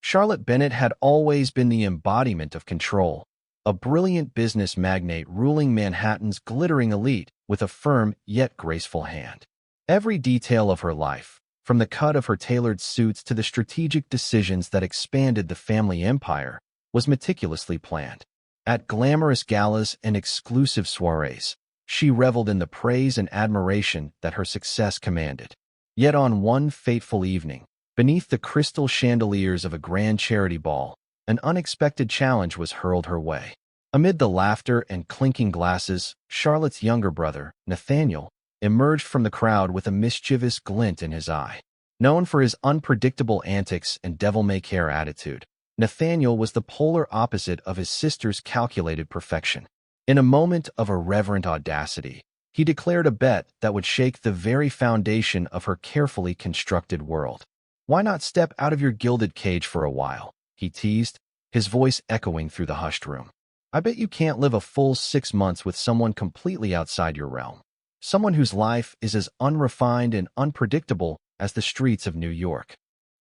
Charlotte Bennet had always been the embodiment of control, a brilliant business magnate ruling Manhattan's glittering elite with a firm yet graceful hand. Every detail of her life, from the cut of her tailored suits to the strategic decisions that expanded the family empire, was meticulously planned. At glamorous galas and exclusive soirees, she reveled in the praise and admiration that her success commanded. Yet on one fateful evening, beneath the crystal chandeliers of a grand charity ball, an unexpected challenge was hurled her way. Amid the laughter and clinking glasses, Charlotte's younger brother, Nathaniel, emerged from the crowd with a mischievous glint in his eye. Known for his unpredictable antics and devil-may-care attitude, Nathaniel was the polar opposite of his sister's calculated perfection. In a moment of irreverent audacity, he declared a bet that would shake the very foundation of her carefully constructed world. "Why not step out of your gilded cage for a while?" he teased, his voice echoing through the hushed room. "I bet you can't live a full 6 months with someone completely outside your realm. Someone whose life is as unrefined and unpredictable as the streets of New York."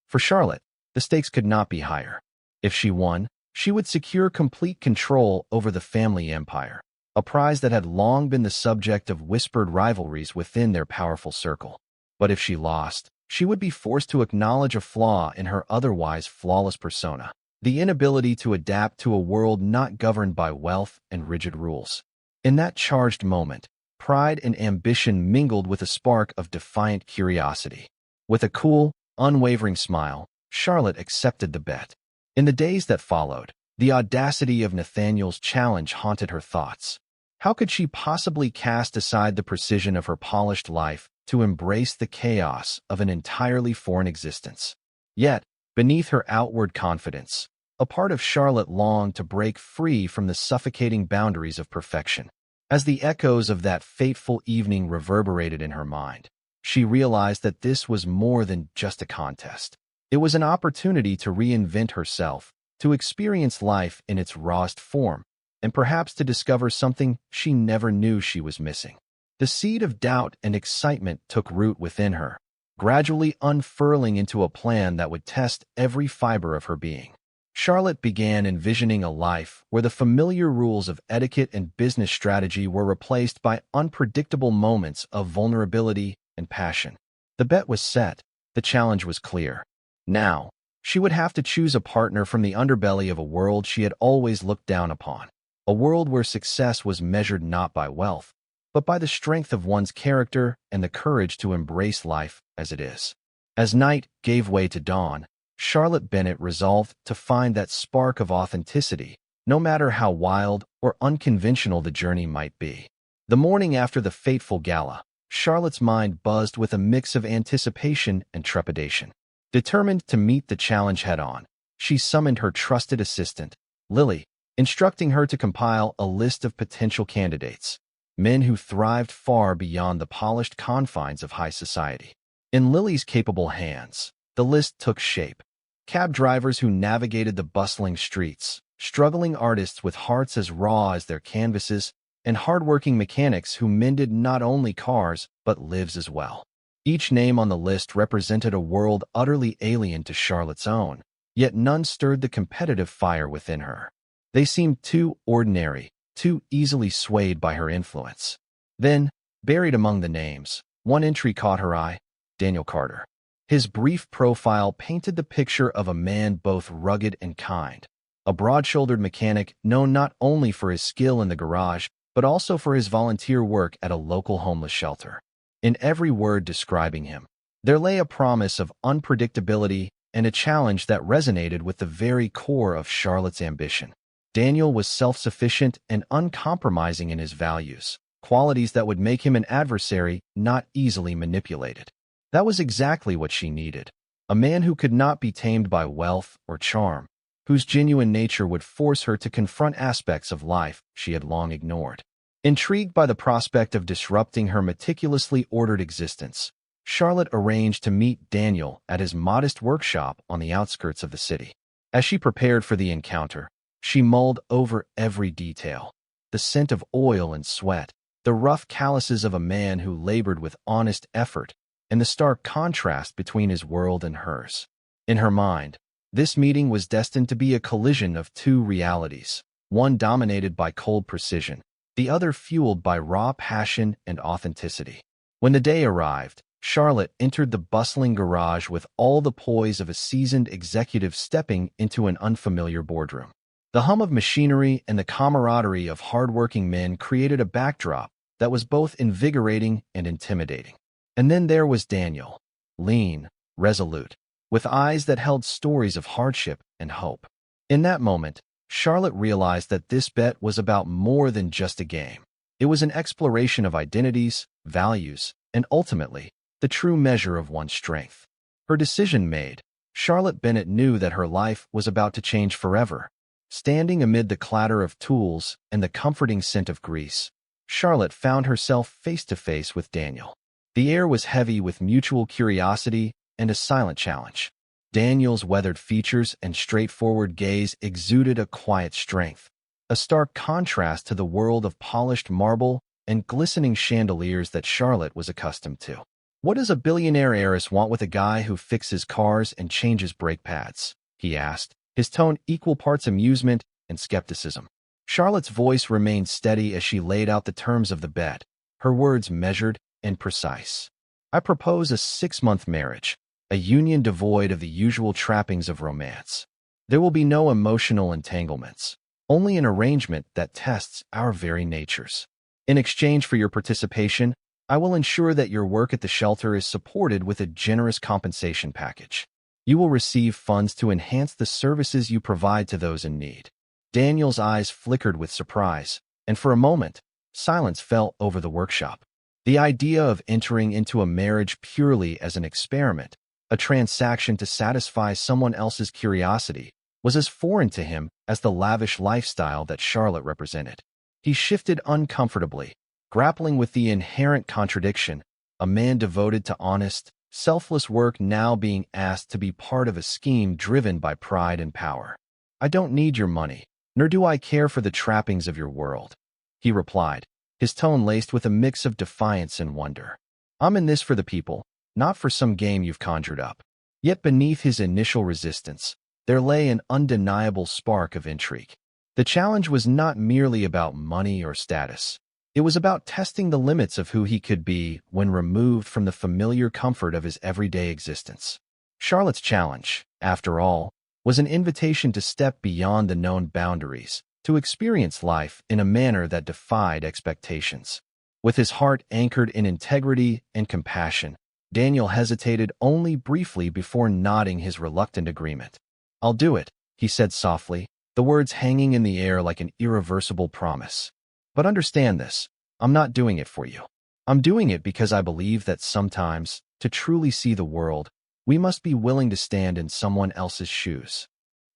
For Charlotte, the stakes could not be higher. If she won, she would secure complete control over the family empire, a prize that had long been the subject of whispered rivalries within their powerful circle. But if she lost, she would be forced to acknowledge a flaw in her otherwise flawless persona: the inability to adapt to a world not governed by wealth and rigid rules. In that charged moment, pride and ambition mingled with a spark of defiant curiosity. With a cool, unwavering smile, Charlotte accepted the bet. In the days that followed, the audacity of Nathaniel's challenge haunted her thoughts. How could she possibly cast aside the precision of her polished life to embrace the chaos of an entirely foreign existence? Yet, beneath her outward confidence, a part of Charlotte longed to break free from the suffocating boundaries of perfection. As the echoes of that fateful evening reverberated in her mind, she realized that this was more than just a contest. It was an opportunity to reinvent herself, to experience life in its rawest form, and perhaps to discover something she never knew she was missing. The seed of doubt and excitement took root within her, gradually unfurling into a plan that would test every fiber of her being. Charlotte began envisioning a life where the familiar rules of etiquette and business strategy were replaced by unpredictable moments of vulnerability and passion. The bet was set, the challenge was clear. Now, she would have to choose a partner from the underbelly of a world she had always looked down upon, a world where success was measured not by wealth, but by the strength of one's character and the courage to embrace life as it is. As night gave way to dawn, Charlotte Bennet resolved to find that spark of authenticity, no matter how wild or unconventional the journey might be. The morning after the fateful gala, Charlotte's mind buzzed with a mix of anticipation and trepidation. Determined to meet the challenge head-on, she summoned her trusted assistant, Lily, instructing her to compile a list of potential candidates, men who thrived far beyond the polished confines of high society. In Lily's capable hands, the list took shape. Cab drivers who navigated the bustling streets, struggling artists with hearts as raw as their canvases, and hardworking mechanics who mended not only cars but lives as well. Each name on the list represented a world utterly alien to Charlotte's own, yet none stirred the competitive fire within her. They seemed too ordinary, too easily swayed by her influence. Then, buried among the names, one entry caught her eye: Daniel Carter. His brief profile painted the picture of a man both rugged and kind, a broad-shouldered mechanic known not only for his skill in the garage, but also for his volunteer work at a local homeless shelter. In every word describing him, there lay a promise of unpredictability and a challenge that resonated with the very core of Charlotte's ambition. Daniel was self-sufficient and uncompromising in his values, qualities that would make him an adversary not easily manipulated. That was exactly what she needed: a man who could not be tamed by wealth or charm, whose genuine nature would force her to confront aspects of life she had long ignored. Intrigued by the prospect of disrupting her meticulously ordered existence, Charlotte arranged to meet Daniel at his modest workshop on the outskirts of the city. As she prepared for the encounter, she mulled over every detail: the scent of oil and sweat, the rough calluses of a man who labored with honest effort, and the stark contrast between his world and hers. In her mind, This meeting was destined to be a collision of two realities, one dominated by cold precision, the other fueled by raw passion and authenticity. When the day arrived, Charlotte entered the bustling garage with all the poise of a seasoned executive stepping into an unfamiliar boardroom. The hum of machinery and the camaraderie of hardworking men created a backdrop that was both invigorating and intimidating. And then there was Daniel, lean, resolute, with eyes that held stories of hardship and hope. In that moment, Charlotte realized that this bet was about more than just a game. It was an exploration of identities, values, and ultimately, the true measure of one's strength. Her decision made, Charlotte Bennett knew that her life was about to change forever. Standing amid the clatter of tools and the comforting scent of grease, Charlotte found herself face to face with Daniel. The air was heavy with mutual curiosity and a silent challenge. Daniel's weathered features and straightforward gaze exuded a quiet strength, a stark contrast to the world of polished marble and glistening chandeliers that Charlotte was accustomed to. "What does a billionaire heiress want with a guy who fixes cars and changes brake pads?" he asked, his tone equal parts amusement and skepticism. Charlotte's voice remained steady as she laid out the terms of the bet, her words measured and precise. "I propose a 6-month marriage, a union devoid of the usual trappings of romance. There will be no emotional entanglements, only an arrangement that tests our very natures. In exchange for your participation, I will ensure that your work at the shelter is supported with a generous compensation package. You will receive funds to enhance the services you provide to those in need." Daniel's eyes flickered with surprise, and for a moment, silence fell over the workshop. The idea of entering into a marriage purely as an experiment, a transaction to satisfy someone else's curiosity, was as foreign to him as the lavish lifestyle that Charlotte represented. He shifted uncomfortably, grappling with the inherent contradiction, a man devoted to honest, selfless work now being asked to be part of a scheme driven by pride and power. "I don't need your money, nor do I care for the trappings of your world," he replied, his tone laced with a mix of defiance and wonder. "I'm in this for the people, not for some game you've conjured up." Yet beneath his initial resistance, there lay an undeniable spark of intrigue. The challenge was not merely about money or status. It was about testing the limits of who he could be when removed from the familiar comfort of his everyday existence. Charlotte's challenge, after all, was an invitation to step beyond the known boundaries, to experience life in a manner that defied expectations. With his heart anchored in integrity and compassion, Daniel hesitated only briefly before nodding his reluctant agreement. "I'll do it," he said softly, the words hanging in the air like an irreversible promise. "But understand this, I'm not doing it for you. I'm doing it because I believe that sometimes, to truly see the world, we must be willing to stand in someone else's shoes."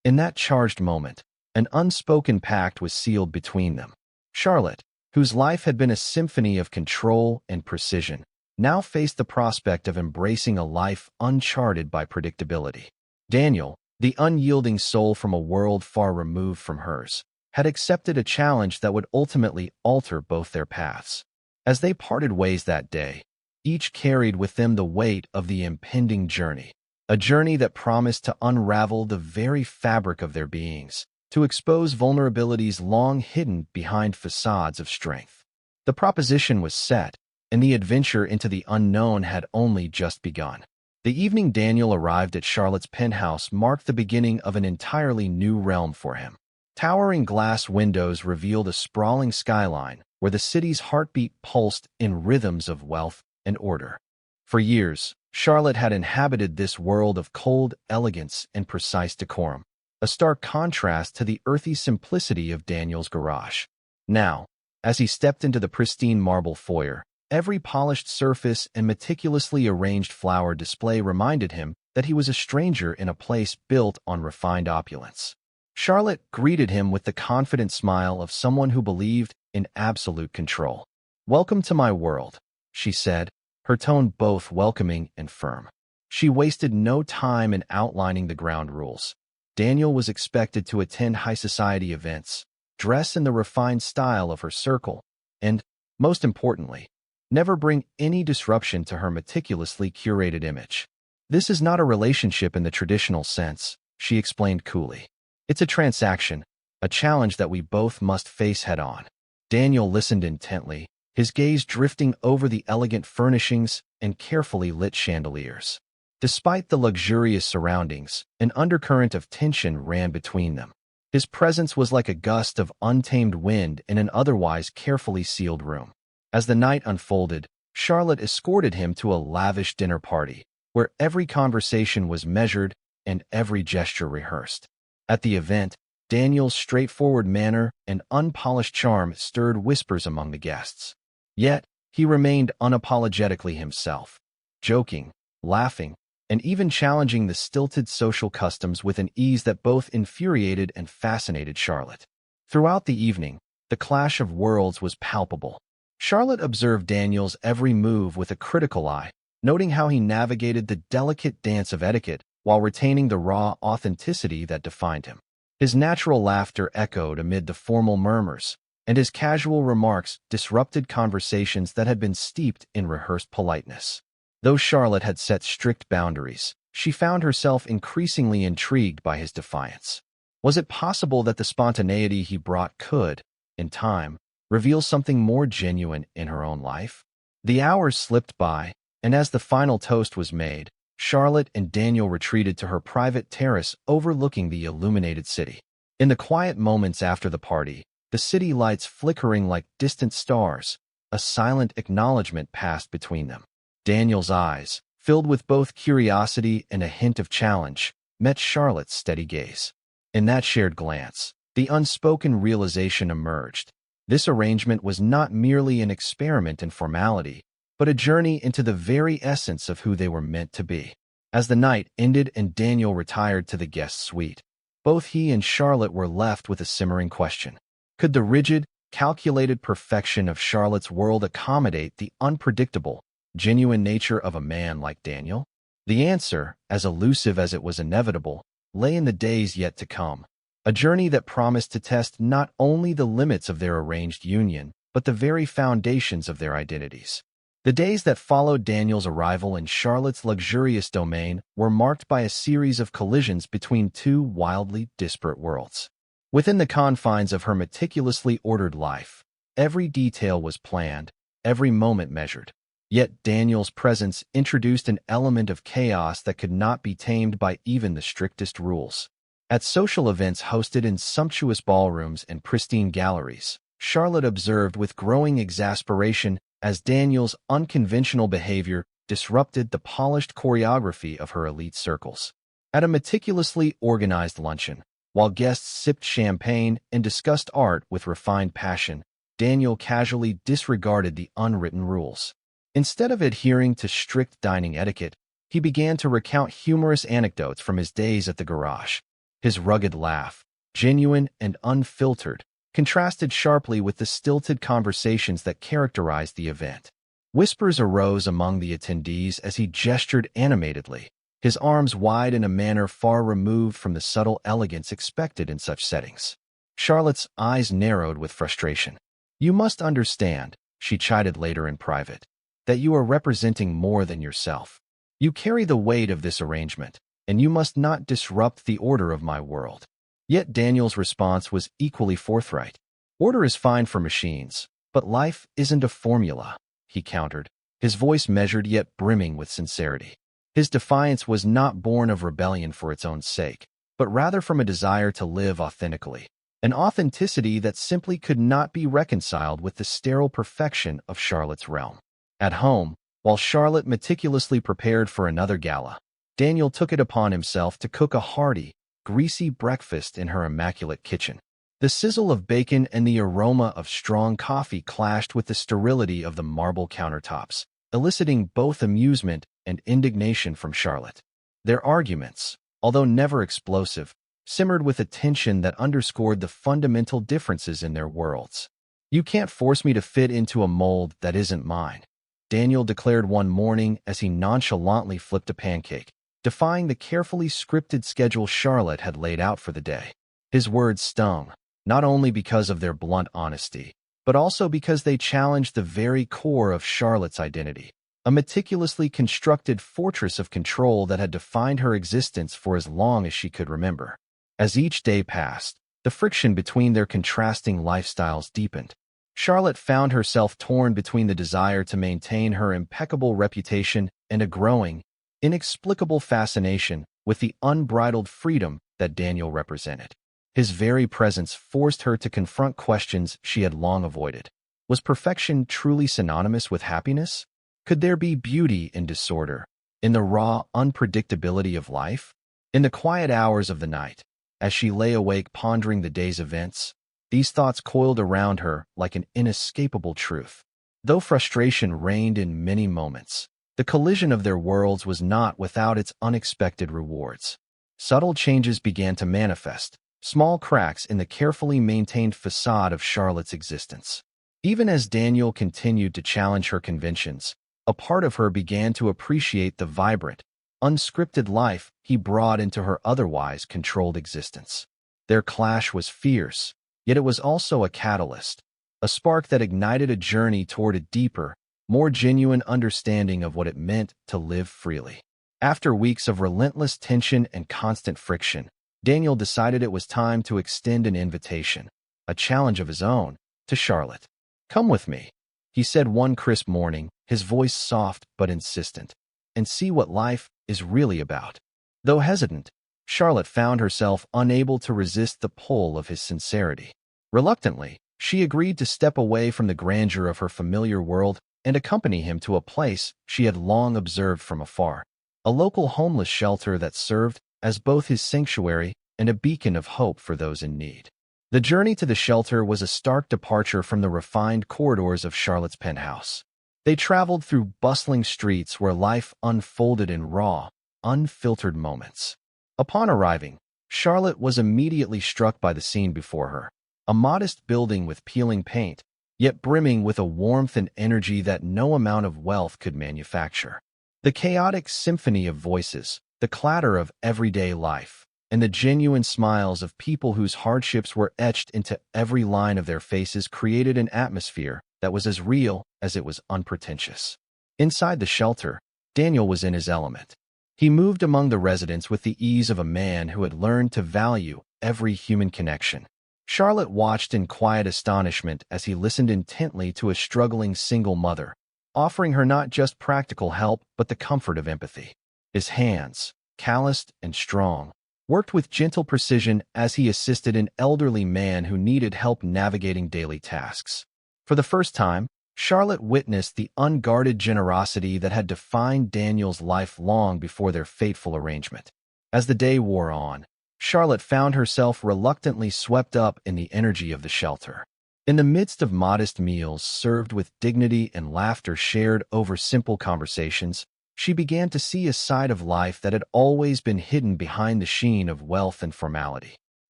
In that charged moment, an unspoken pact was sealed between them. Charlotte, whose life had been a symphony of control and precision, now faced the prospect of embracing a life uncharted by predictability. Daniel, the unyielding soul from a world far removed from hers, had accepted a challenge that would ultimately alter both their paths. As they parted ways that day, each carried with them the weight of the impending journey, a journey that promised to unravel the very fabric of their beings, to expose vulnerabilities long hidden behind facades of strength. The proposition was set, and the adventure into the unknown had only just begun. The evening Daniel arrived at Charlotte's penthouse marked the beginning of an entirely new realm for him. Towering glass windows revealed a sprawling skyline where the city's heartbeat pulsed in rhythms of wealth and order. For years, Charlotte had inhabited this world of cold elegance and precise decorum, a stark contrast to the earthy simplicity of Daniel's garage. Now, as he stepped into the pristine marble foyer, every polished surface and meticulously arranged flower display reminded him that he was a stranger in a place built on refined opulence. Charlotte greeted him with the confident smile of someone who believed in absolute control. "Welcome to my world," she said, her tone both welcoming and firm. She wasted no time in outlining the ground rules. Daniel was expected to attend high society events, dress in the refined style of her circle, and, most importantly, never bring any disruption to her meticulously curated image. "This is not a relationship in the traditional sense," she explained coolly. It's a transaction, a challenge that we both must face head-on. Daniel listened intently, his gaze drifting over the elegant furnishings and carefully lit chandeliers. Despite the luxurious surroundings, an undercurrent of tension ran between them. His presence was like a gust of untamed wind in an otherwise carefully sealed room. As the night unfolded, Charlotte escorted him to a lavish dinner party, where every conversation was measured and every gesture rehearsed. At the event, Daniel's straightforward manner and unpolished charm stirred whispers among the guests. Yet, he remained unapologetically himself, joking, laughing, and even challenging the stilted social customs with an ease that both infuriated and fascinated Charlotte. Throughout the evening, the clash of worlds was palpable. Charlotte observed Daniel's every move with a critical eye, noting how he navigated the delicate dance of etiquette while retaining the raw authenticity that defined him. His natural laughter echoed amid the formal murmurs, and his casual remarks disrupted conversations that had been steeped in rehearsed politeness. Though Charlotte had set strict boundaries, she found herself increasingly intrigued by his defiance. Was it possible that the spontaneity he brought could, in time, reveal something more genuine in her own life? The hours slipped by, and as the final toast was made, Charlotte and Daniel retreated to her private terrace overlooking the illuminated city. In the quiet moments after the party, the city lights flickering like distant stars, a silent acknowledgement passed between them. Daniel's eyes, filled with both curiosity and a hint of challenge, met Charlotte's steady gaze. In that shared glance, the unspoken realization emerged. This arrangement was not merely an experiment in formality, but a journey into the very essence of who they were meant to be. As the night ended and Daniel retired to the guest suite, both he and Charlotte were left with a simmering question. Could the rigid, calculated perfection of Charlotte's world accommodate the unpredictable, genuine nature of a man like Daniel? The answer, as elusive as it was inevitable, lay in the days yet to come, a journey that promised to test not only the limits of their arranged union, but the very foundations of their identities. The days that followed Daniel's arrival in Charlotte's luxurious domain were marked by a series of collisions between two wildly disparate worlds. Within the confines of her meticulously ordered life, every detail was planned, every moment measured. Yet Daniel's presence introduced an element of chaos that could not be tamed by even the strictest rules. At social events hosted in sumptuous ballrooms and pristine galleries, Charlotte observed with growing exasperation as Daniel's unconventional behavior disrupted the polished choreography of her elite circles. At a meticulously organized luncheon, while guests sipped champagne and discussed art with refined passion, Daniel casually disregarded the unwritten rules. Instead of adhering to strict dining etiquette, he began to recount humorous anecdotes from his days at the garage. His rugged laugh, genuine and unfiltered, contrasted sharply with the stilted conversations that characterized the event. Whispers arose among the attendees as he gestured animatedly, his arms wide in a manner far removed from the subtle elegance expected in such settings. Charlotte's eyes narrowed with frustration. "You must understand," she chided later in private, "that you are representing more than yourself. You carry the weight of this arrangement, and you must not disrupt the order of my world." Yet Daniel's response was equally forthright. "Order is fine for machines, but life isn't a formula," he countered, his voice measured yet brimming with sincerity. His defiance was not born of rebellion for its own sake, but rather from a desire to live authentically, an authenticity that simply could not be reconciled with the sterile perfection of Charlotte's realm. At home, while Charlotte meticulously prepared for another gala, Daniel took it upon himself to cook a hearty, greasy breakfast in her immaculate kitchen. The sizzle of bacon and the aroma of strong coffee clashed with the sterility of the marble countertops, eliciting both amusement and indignation from Charlotte. Their arguments, although never explosive, simmered with a tension that underscored the fundamental differences in their worlds. "You can't force me to fit into a mold that isn't mine," Daniel declared one morning as he nonchalantly flipped a pancake, defying the carefully scripted schedule Charlotte had laid out for the day. His words stung, not only because of their blunt honesty, but also because they challenged the very core of Charlotte's identity. a meticulously constructed fortress of control that had defined her existence for as long as she could remember. As each day passed, the friction between their contrasting lifestyles deepened. Charlotte found herself torn between the desire to maintain her impeccable reputation and a growing, inexplicable fascination with the unbridled freedom that Daniel represented. His very presence forced her to confront questions she had long avoided. Was perfection truly synonymous with happiness? Could there be beauty in disorder, in the raw unpredictability of life? In the quiet hours of the night, as she lay awake pondering the day's events, these thoughts coiled around her like an inescapable truth. Though frustration reigned in many moments, the collision of their worlds was not without its unexpected rewards. Subtle changes began to manifest, small cracks in the carefully maintained facade of Charlotte's existence. Even as Daniel continued to challenge her conventions, a part of her began to appreciate the vibrant, unscripted life he brought into her otherwise controlled existence. Their clash was fierce, yet it was also a catalyst, a spark that ignited a journey toward a deeper, more genuine understanding of what it meant to live freely. After weeks of relentless tension and constant friction, Daniel decided it was time to extend an invitation, a challenge of his own, to Charlotte. "Come with me," he said one crisp morning, his voice soft but insistent, "and see what life is really about." Though hesitant, Charlotte found herself unable to resist the pull of his sincerity. Reluctantly, she agreed to step away from the grandeur of her familiar world and accompany him to a place she had long observed from afar, a local homeless shelter that served as both his sanctuary and a beacon of hope for those in need. The journey to the shelter was a stark departure from the refined corridors of Charlotte's penthouse. They traveled through bustling streets where life unfolded in raw, unfiltered moments. Upon arriving, Charlotte was immediately struck by the scene before her, a modest building with peeling paint, yet brimming with a warmth and energy that no amount of wealth could manufacture. The chaotic symphony of voices, the clatter of everyday life, and the genuine smiles of people whose hardships were etched into every line of their faces created an atmosphere that was as real as it was unpretentious. Inside the shelter, Daniel was in his element. He moved among the residents with the ease of a man who had learned to value every human connection. Charlotte watched in quiet astonishment as he listened intently to a struggling single mother, offering her not just practical help but the comfort of empathy. His hands, calloused and strong, worked with gentle precision as he assisted an elderly man who needed help navigating daily tasks. For the first time, Charlotte witnessed the unguarded generosity that had defined Daniel's life long before their fateful arrangement. As the day wore on, Charlotte found herself reluctantly swept up in the energy of the shelter. In the midst of modest meals served with dignity and laughter shared over simple conversations, she began to see a side of life that had always been hidden behind the sheen of wealth and formality.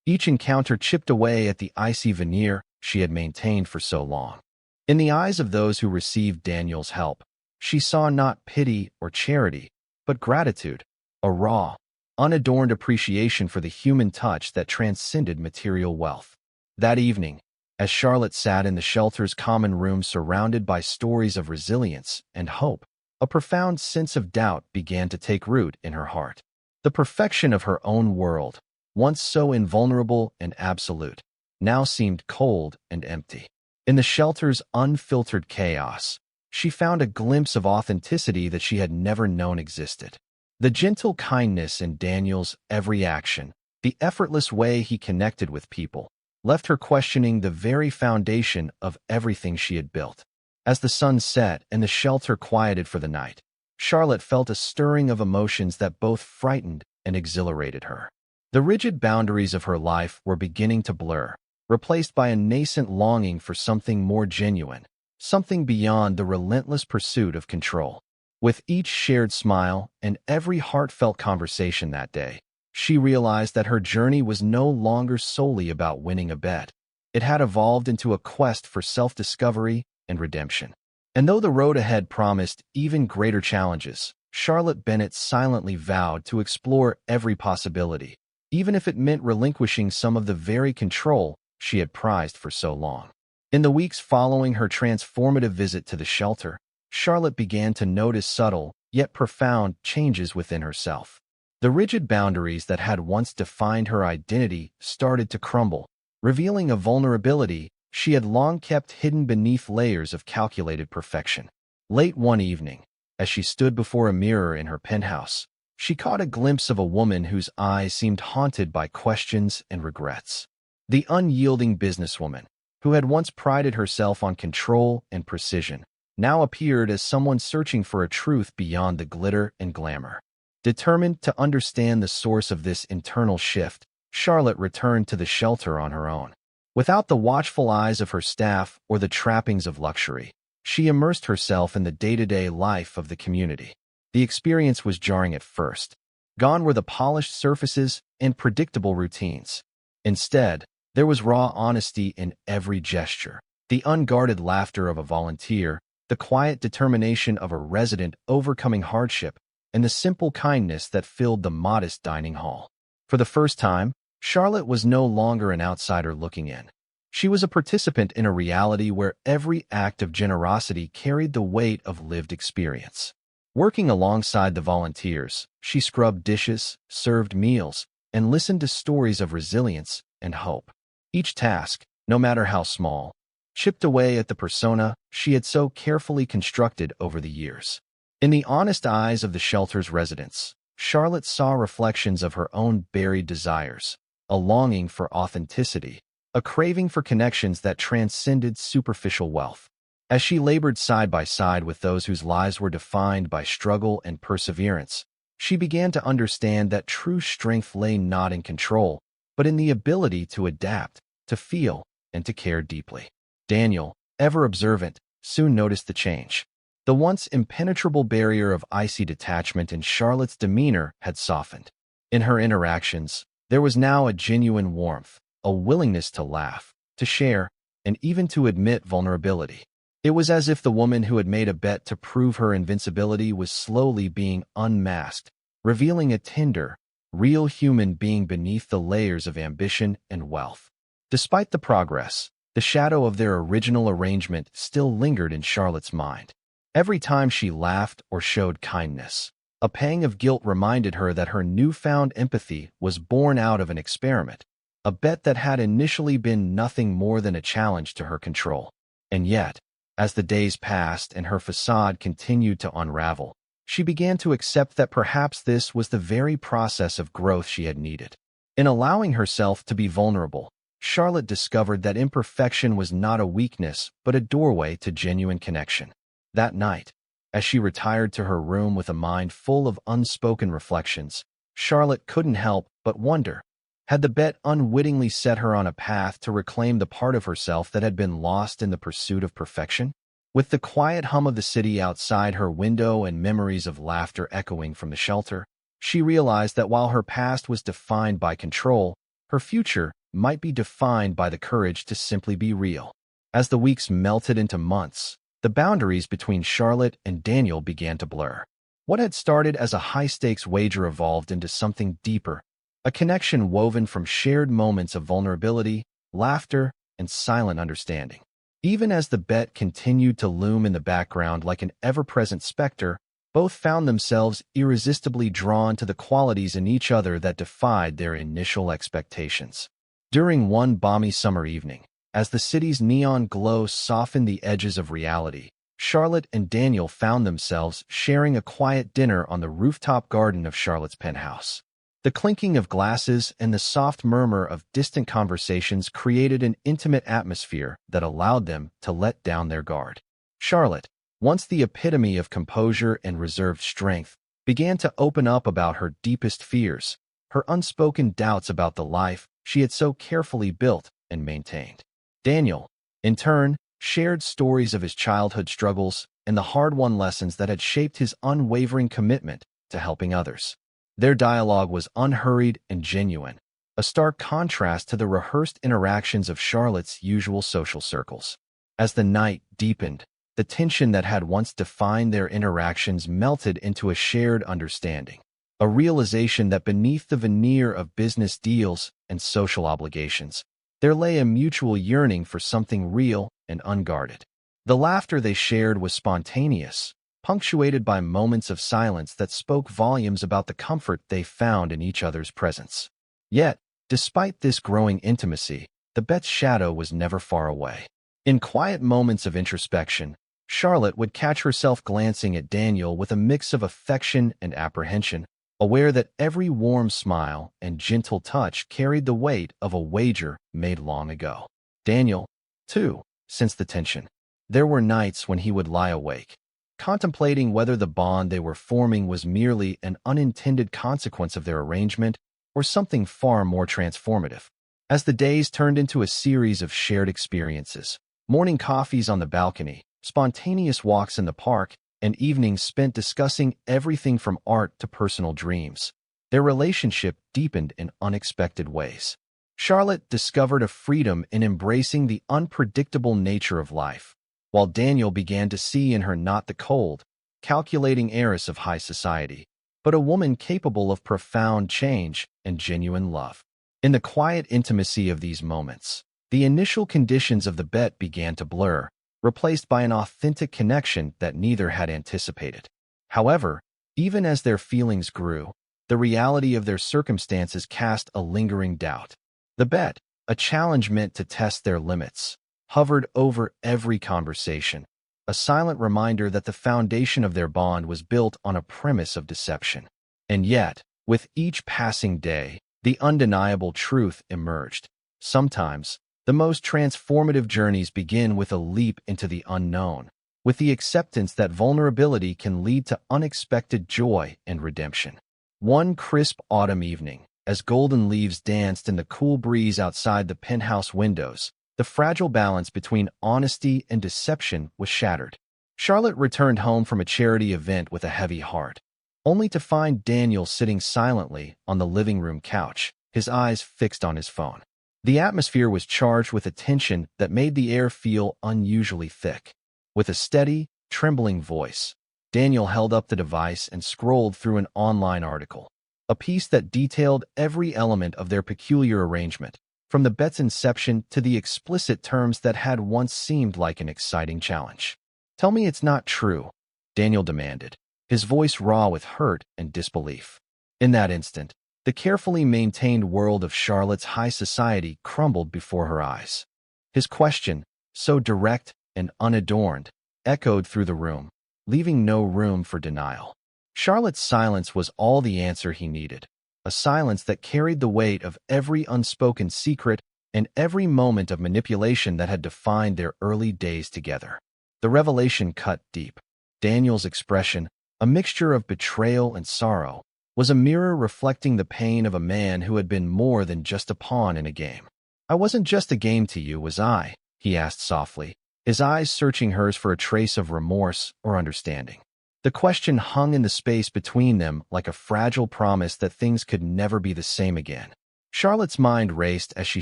Each encounter chipped away at the icy veneer she had maintained for so long. In the eyes of those who received Daniel's help, she saw not pity or charity, but gratitude, a raw, unadorned appreciation for the human touch that transcended material wealth. That evening, as Charlotte sat in the shelter's common room surrounded by stories of resilience and hope, a profound sense of doubt began to take root in her heart. The perfection of her own world, once so invulnerable and absolute, now seemed cold and empty. In the shelter's unfiltered chaos, she found a glimpse of authenticity that she had never known existed. The gentle kindness in Daniel's every action, the effortless way he connected with people, left her questioning the very foundation of everything she had built. As the sun set and the shelter quieted for the night, Charlotte felt a stirring of emotions that both frightened and exhilarated her. The rigid boundaries of her life were beginning to blur, replaced by a nascent longing for something more genuine, something beyond the relentless pursuit of control. With each shared smile and every heartfelt conversation that day, she realized that her journey was no longer solely about winning a bet. It had evolved into a quest for self-discovery and redemption. And though the road ahead promised even greater challenges, Charlotte Bennett silently vowed to explore every possibility, even if it meant relinquishing some of the very control she had prized for so long. In the weeks following her transformative visit to the shelter, Charlotte began to notice subtle, yet profound, changes within herself. The rigid boundaries that had once defined her identity started to crumble, revealing a vulnerability she had long kept hidden beneath layers of calculated perfection. Late one evening, as she stood before a mirror in her penthouse, she caught a glimpse of a woman whose eyes seemed haunted by questions and regrets. The unyielding businesswoman, who had once prided herself on control and precision, now appeared as someone searching for a truth beyond the glitter and glamour. Determined to understand the source of this internal shift, Charlotte returned to the shelter on her own. Without the watchful eyes of her staff or the trappings of luxury, she immersed herself in the day-to-day life of the community. The experience was jarring at first. Gone were the polished surfaces and predictable routines. Instead, there was raw honesty in every gesture, the unguarded laughter of a volunteer, the quiet determination of a resident overcoming hardship, and the simple kindness that filled the modest dining hall. For the first time, Charlotte was no longer an outsider looking in. She was a participant in a reality where every act of generosity carried the weight of lived experience. Working alongside the volunteers, she scrubbed dishes, served meals, and listened to stories of resilience and hope. Each task, no matter how small, chipped away at the persona she had so carefully constructed over the years. In the honest eyes of the shelter's residents, Charlotte saw reflections of her own buried desires, a longing for authenticity, a craving for connections that transcended superficial wealth. As she labored side by side with those whose lives were defined by struggle and perseverance, she began to understand that true strength lay not in control, but in the ability to adapt, to feel, and to care deeply. Daniel, ever observant, soon noticed the change. The once impenetrable barrier of icy detachment in Charlotte's demeanor had softened. In her interactions, there was now a genuine warmth, a willingness to laugh, to share, and even to admit vulnerability. It was as if the woman who had made a bet to prove her invincibility was slowly being unmasked, revealing a tender, real human being beneath the layers of ambition and wealth. Despite the progress, the shadow of their original arrangement still lingered in Charlotte's mind. Every time she laughed or showed kindness, a pang of guilt reminded her that her newfound empathy was born out of an experiment, a bet that had initially been nothing more than a challenge to her control. And yet, as the days passed and her facade continued to unravel, she began to accept that perhaps this was the very process of growth she had needed. In allowing herself to be vulnerable, Charlotte discovered that imperfection was not a weakness but a doorway to genuine connection. That night, as she retired to her room with a mind full of unspoken reflections, Charlotte couldn't help but wonder, had the bet unwittingly set her on a path to reclaim the part of herself that had been lost in the pursuit of perfection? With the quiet hum of the city outside her window and memories of laughter echoing from the shelter, she realized that while her past was defined by control, her future might be defined by the courage to simply be real. As the weeks melted into months, the boundaries between Charlotte and Daniel began to blur. What had started as a high-stakes wager evolved into something deeper, a connection woven from shared moments of vulnerability, laughter, and silent understanding. Even as the bet continued to loom in the background like an ever-present specter, both found themselves irresistibly drawn to the qualities in each other that defied their initial expectations. During one balmy summer evening, as the city's neon glow softened the edges of reality, Charlotte and Daniel found themselves sharing a quiet dinner on the rooftop garden of Charlotte's penthouse. The clinking of glasses and the soft murmur of distant conversations created an intimate atmosphere that allowed them to let down their guard. Charlotte, once the epitome of composure and reserved strength, began to open up about her deepest fears, her unspoken doubts about the life she had so carefully built and maintained. Daniel, in turn, shared stories of his childhood struggles and the hard-won lessons that had shaped his unwavering commitment to helping others. Their dialogue was unhurried and genuine, a stark contrast to the rehearsed interactions of Charlotte's usual social circles. As the night deepened, the tension that had once defined their interactions melted into a shared understanding, a realization that beneath the veneer of business deals and social obligations, there lay a mutual yearning for something real and unguarded. The laughter they shared was spontaneous, punctuated by moments of silence that spoke volumes about the comfort they found in each other's presence. Yet, despite this growing intimacy, the bet's shadow was never far away. In quiet moments of introspection, Charlotte would catch herself glancing at Daniel with a mix of affection and apprehension, aware that every warm smile and gentle touch carried the weight of a wager made long ago. Daniel, too, sensed the tension. There were nights when he would lie awake, contemplating whether the bond they were forming was merely an unintended consequence of their arrangement or something far more transformative. As the days turned into a series of shared experiences, morning coffees on the balcony, spontaneous walks in the park, and evenings spent discussing everything from art to personal dreams, their relationship deepened in unexpected ways. Charlotte discovered a freedom in embracing the unpredictable nature of life, while Daniel began to see in her not the cold, calculating heiress of high society, but a woman capable of profound change and genuine love. In the quiet intimacy of these moments, the initial conditions of the bet began to blur, replaced by an authentic connection that neither had anticipated. However, even as their feelings grew, the reality of their circumstances cast a lingering doubt. The bet, a challenge meant to test their limits, hovered over every conversation, a silent reminder that the foundation of their bond was built on a premise of deception. And yet, with each passing day, the undeniable truth emerged. Sometimes, the most transformative journeys begin with a leap into the unknown, with the acceptance that vulnerability can lead to unexpected joy and redemption. One crisp autumn evening, as golden leaves danced in the cool breeze outside the penthouse windows, the fragile balance between honesty and deception was shattered. Charlotte returned home from a charity event with a heavy heart, only to find Daniel sitting silently on the living room couch, his eyes fixed on his phone. The atmosphere was charged with a tension that made the air feel unusually thick. With a steady, trembling voice, Daniel held up the device and scrolled through an online article, a piece that detailed every element of their peculiar arrangement, from the bet's inception to the explicit terms that had once seemed like an exciting challenge. "Tell me it's not true," Daniel demanded, his voice raw with hurt and disbelief. In that instant, the carefully maintained world of Charlotte's high society crumbled before her eyes. His question, so direct and unadorned, echoed through the room, leaving no room for denial. Charlotte's silence was all the answer he needed, a silence that carried the weight of every unspoken secret and every moment of manipulation that had defined their early days together. The revelation cut deep. Daniel's expression, a mixture of betrayal and sorrow, was a mirror reflecting the pain of a man who had been more than just a pawn in a game. "I wasn't just a game to you, was I?" he asked softly, his eyes searching hers for a trace of remorse or understanding. The question hung in the space between them like a fragile promise that things could never be the same again. Charlotte's mind raced as she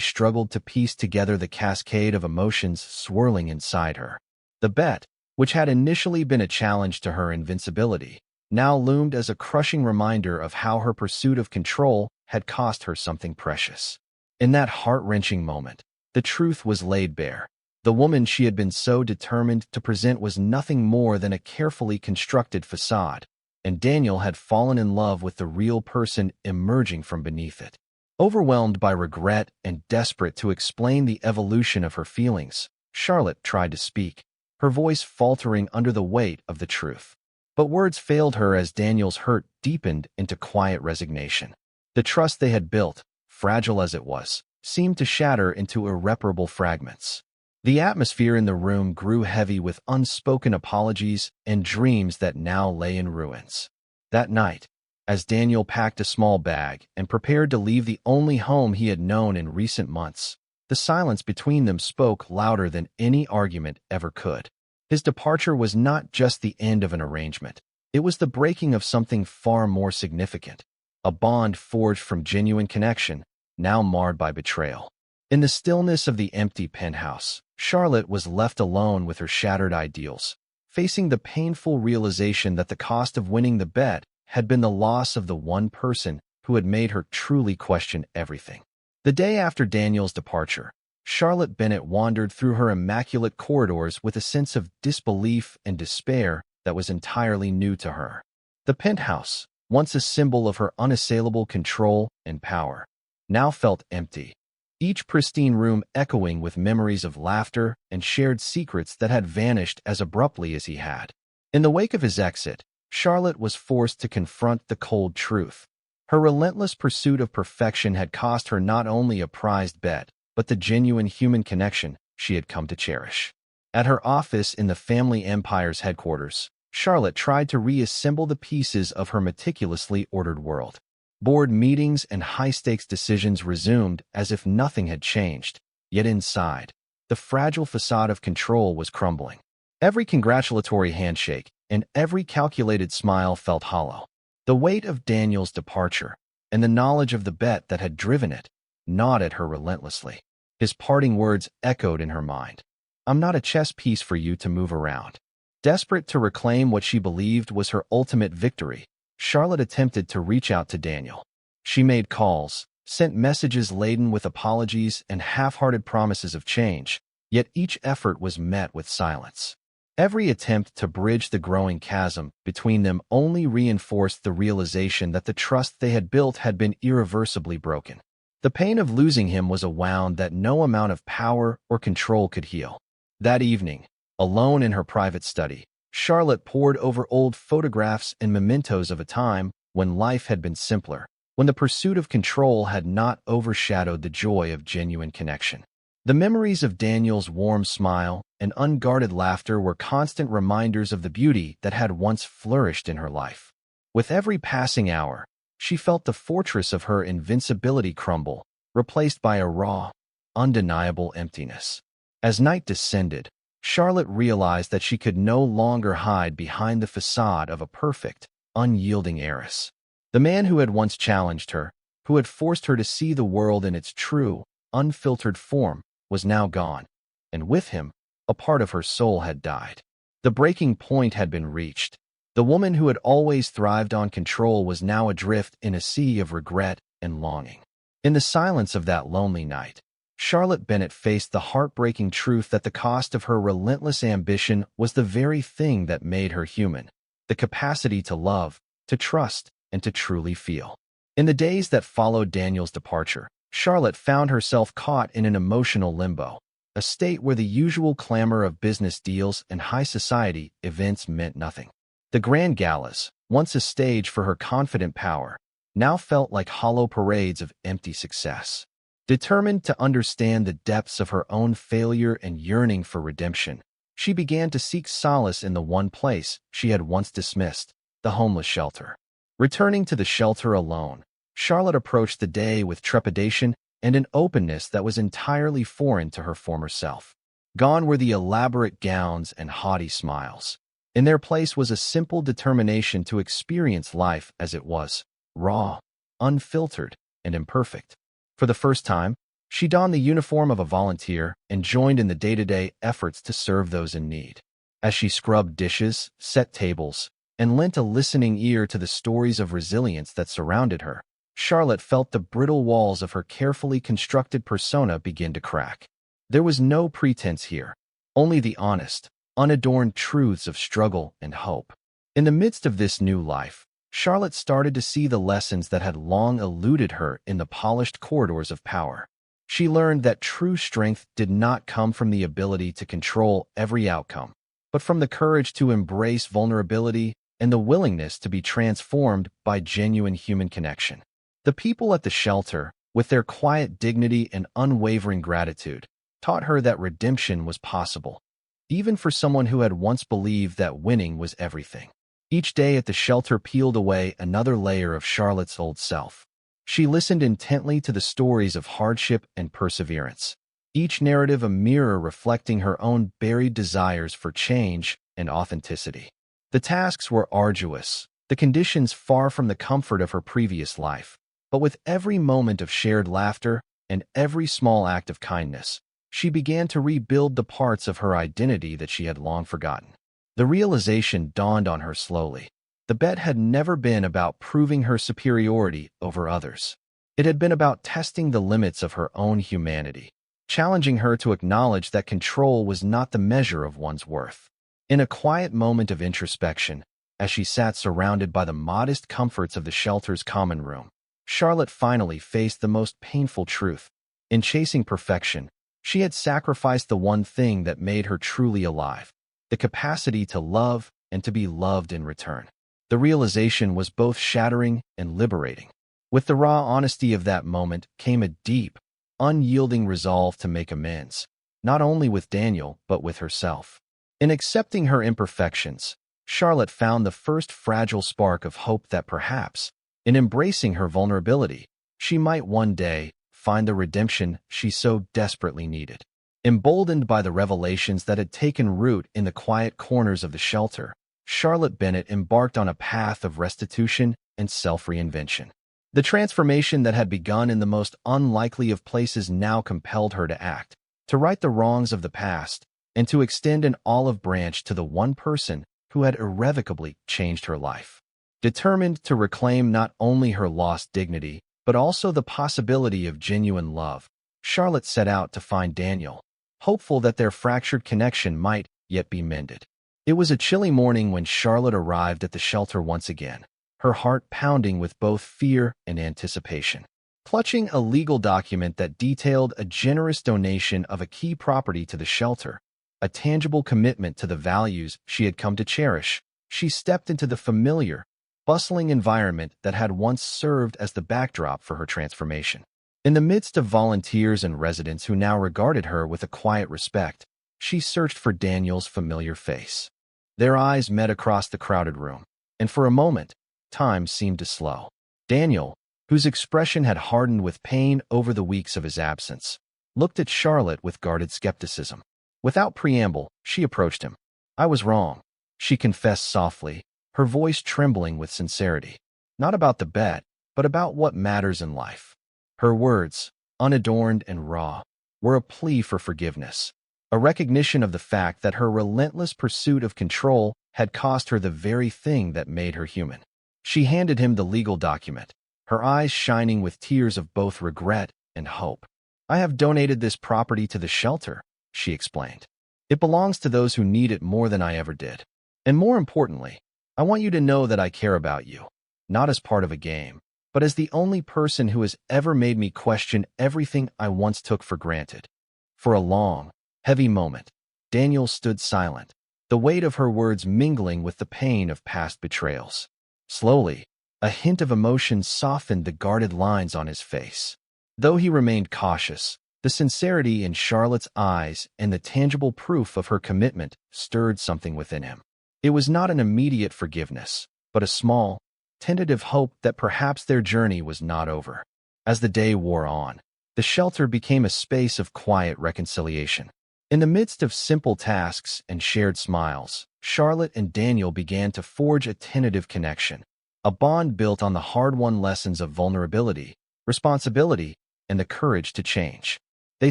struggled to piece together the cascade of emotions swirling inside her. The bet, which had initially been a challenge to her invincibility, now loomed as a crushing reminder of how her pursuit of control had cost her something precious. In that heart-wrenching moment, the truth was laid bare. The woman she had been so determined to present was nothing more than a carefully constructed facade, and Daniel had fallen in love with the real person emerging from beneath it. Overwhelmed by regret and desperate to explain the evolution of her feelings, Charlotte tried to speak, her voice faltering under the weight of the truth. But words failed her as Daniel's hurt deepened into quiet resignation. The trust they had built, fragile as it was, seemed to shatter into irreparable fragments. The atmosphere in the room grew heavy with unspoken apologies and dreams that now lay in ruins. That night, as Daniel packed a small bag and prepared to leave the only home he had known in recent months, the silence between them spoke louder than any argument ever could. His departure was not just the end of an arrangement. It was the breaking of something far more significant, a bond forged from genuine connection, now marred by betrayal. In the stillness of the empty penthouse, Charlotte was left alone with her shattered ideals, facing the painful realization that the cost of winning the bet had been the loss of the one person who had made her truly question everything. The day after Daniel's departure, Charlotte Bennet wandered through her immaculate corridors with a sense of disbelief and despair that was entirely new to her. The penthouse, once a symbol of her unassailable control and power, now felt empty, each pristine room echoing with memories of laughter and shared secrets that had vanished as abruptly as he had. In the wake of his exit, Charlotte was forced to confront the cold truth. Her relentless pursuit of perfection had cost her not only a prized bet, but the genuine human connection she had come to cherish. At her office in the family empire's headquarters, Charlotte tried to reassemble the pieces of her meticulously ordered world. Board meetings and high-stakes decisions resumed as if nothing had changed, yet inside, the fragile facade of control was crumbling. Every congratulatory handshake and every calculated smile felt hollow. The weight of Daniel's departure and the knowledge of the bet that had driven it gnawed at her relentlessly. His parting words echoed in her mind. "I'm not a chess piece for you to move around." Desperate to reclaim what she believed was her ultimate victory, Charlotte attempted to reach out to Daniel. She made calls, sent messages laden with apologies and half-hearted promises of change, yet each effort was met with silence. Every attempt to bridge the growing chasm between them only reinforced the realization that the trust they had built had been irreversibly broken. The pain of losing him was a wound that no amount of power or control could heal. That evening, alone in her private study, Charlotte pored over old photographs and mementos of a time when life had been simpler, when the pursuit of control had not overshadowed the joy of genuine connection. The memories of Daniel's warm smile and unguarded laughter were constant reminders of the beauty that had once flourished in her life. With every passing hour, she felt the fortress of her invincibility crumble, replaced by a raw, undeniable emptiness. As night descended, Charlotte realized that she could no longer hide behind the facade of a perfect, unyielding heiress. The man who had once challenged her, who had forced her to see the world in its true, unfiltered form, was now gone, and with him, a part of her soul had died. The breaking point had been reached. The woman who had always thrived on control was now adrift in a sea of regret and longing. In the silence of that lonely night, Charlotte Bennet faced the heartbreaking truth that the cost of her relentless ambition was the very thing that made her human, the capacity to love, to trust, and to truly feel. In the days that followed Daniel's departure, Charlotte found herself caught in an emotional limbo, a state where the usual clamor of business deals and high society events meant nothing. The grand galas, once a stage for her confident power, now felt like hollow parades of empty success. Determined to understand the depths of her own failure and yearning for redemption, she began to seek solace in the one place she had once dismissed, the homeless shelter. Returning to the shelter alone, Charlotte approached the day with trepidation and an openness that was entirely foreign to her former self. Gone were the elaborate gowns and haughty smiles. In their place was a simple determination to experience life as it was, raw, unfiltered, and imperfect. For the first time, she donned the uniform of a volunteer and joined in the day-to-day efforts to serve those in need. As she scrubbed dishes, set tables, and lent a listening ear to the stories of resilience that surrounded her, Charlotte felt the brittle walls of her carefully constructed persona begin to crack. There was no pretense here, only the honest, unadorned truths of struggle and hope. In the midst of this new life, Charlotte started to see the lessons that had long eluded her in the polished corridors of power. She learned that true strength did not come from the ability to control every outcome, but from the courage to embrace vulnerability and the willingness to be transformed by genuine human connection. The people at the shelter, with their quiet dignity and unwavering gratitude, taught her that redemption was possible, even for someone who had once believed that winning was everything. Each day at the shelter peeled away another layer of Charlotte's old self. She listened intently to the stories of hardship and perseverance, each narrative a mirror reflecting her own buried desires for change and authenticity. The tasks were arduous, the conditions far from the comfort of her previous life, but with every moment of shared laughter and every small act of kindness, she began to rebuild the parts of her identity that she had long forgotten. The realization dawned on her slowly. The bet had never been about proving her superiority over others. It had been about testing the limits of her own humanity. challenging her to acknowledge that control was not the measure of one's worth. In a quiet moment of introspection, as she sat surrounded by the modest comforts of the shelter's common room, Charlotte finally faced the most painful truth. In chasing perfection, she had sacrificed the one thing that made her truly alive, the capacity to love and to be loved in return. The realization was both shattering and liberating. With the raw honesty of that moment came a deep, unyielding resolve to make amends, not only with Daniel, but with herself. In accepting her imperfections, Charlotte found the first fragile spark of hope that perhaps, in embracing her vulnerability, she might one day find the redemption she so desperately needed. Emboldened by the revelations that had taken root in the quiet corners of the shelter, Charlotte Bennett embarked on a path of restitution and self-reinvention. The transformation that had begun in the most unlikely of places now compelled her to act, to right the wrongs of the past, and to extend an olive branch to the one person who had irrevocably changed her life. Determined to reclaim not only her lost dignity, but also the possibility of genuine love, Charlotte set out to find Daniel, hopeful that their fractured connection might yet be mended. It was a chilly morning when Charlotte arrived at the shelter once again, her heart pounding with both fear and anticipation. Clutching a legal document that detailed a generous donation of a key property to the shelter, a tangible commitment to the values she had come to cherish, she stepped into the familiar, bustling environment that had once served as the backdrop for her transformation. In the midst of volunteers and residents who now regarded her with a quiet respect, she searched for Daniel's familiar face. Their eyes met across the crowded room, and for a moment, time seemed to slow. Daniel, whose expression had hardened with pain over the weeks of his absence, looked at Charlotte with guarded skepticism. Without preamble, she approached him. "I was wrong," she confessed softly, her voice trembling with sincerity. "Not about the bet, but about what matters in life." Her words, unadorned and raw, were a plea for forgiveness, a recognition of the fact that her relentless pursuit of control had cost her the very thing that made her human. She handed him the legal document, her eyes shining with tears of both regret and hope. "I have donated this property to the shelter," she explained. "It belongs to those who need it more than I ever did. And more importantly, I want you to know that I care about you, not as part of a game, but as the only person who has ever made me question everything I once took for granted." For a long, heavy moment, Daniel stood silent, the weight of her words mingling with the pain of past betrayals. Slowly, a hint of emotion softened the guarded lines on his face. Though he remained cautious, the sincerity in Charlotte's eyes and the tangible proof of her commitment stirred something within him. It was not an immediate forgiveness, but a small, tentative hope that perhaps their journey was not over. As the day wore on, the shelter became a space of quiet reconciliation. In the midst of simple tasks and shared smiles, Charlotte and Daniel began to forge a tentative connection, a bond built on the hard-won lessons of vulnerability, responsibility, and the courage to change. They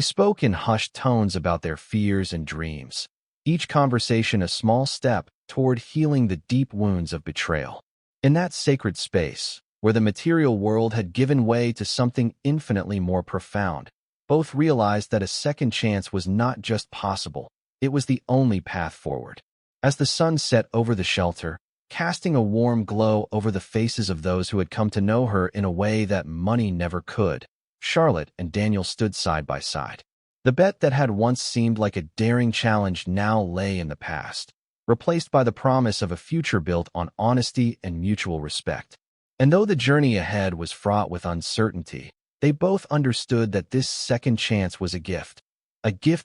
spoke in hushed tones about their fears and dreams, each conversation a small step toward healing the deep wounds of betrayal. In that sacred space, where the material world had given way to something infinitely more profound, both realized that a second chance was not just possible, it was the only path forward. As the sun set over the shelter, casting a warm glow over the faces of those who had come to know her in a way that money never could, Charlotte and Daniel stood side by side. The bet that had once seemed like a daring challenge now lay in the past, replaced by the promise of a future built on honesty and mutual respect. And though the journey ahead was fraught with uncertainty, they both understood that this second chance was a gift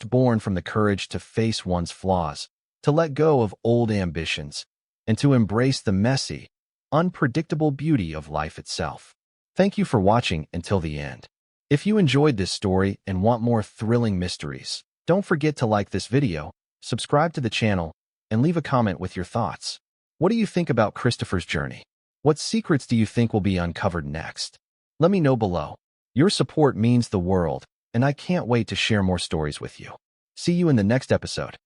born from the courage to face one's flaws, to let go of old ambitions, and to embrace the messy, unpredictable beauty of life itself. Thank you for watching until the end. If you enjoyed this story and want more thrilling mysteries, don't forget to like this video, subscribe to the channel, and leave a comment with your thoughts. What do you think about Christopher's journey? What secrets do you think will be uncovered next? Let me know below. Your support means the world, and I can't wait to share more stories with you. See you in the next episode.